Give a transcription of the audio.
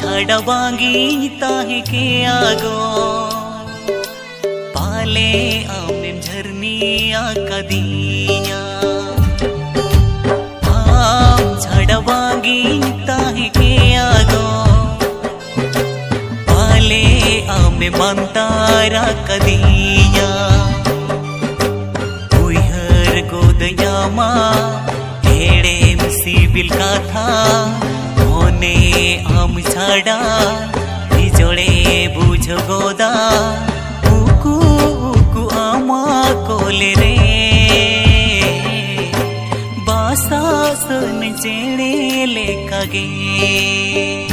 छाड़वांगी ताहे के आगो पाले आमें झरनिया कदिया छाड़वांगी ताहे के आगो पाले आमें मंतारा कदिया उहर गोदया माँ हेड़े सिबिल का था होने आम छाड़ा जोड़े बुझ गोदा उकु उकु आमा कोले रे बासा सन चेड़े लेका गे।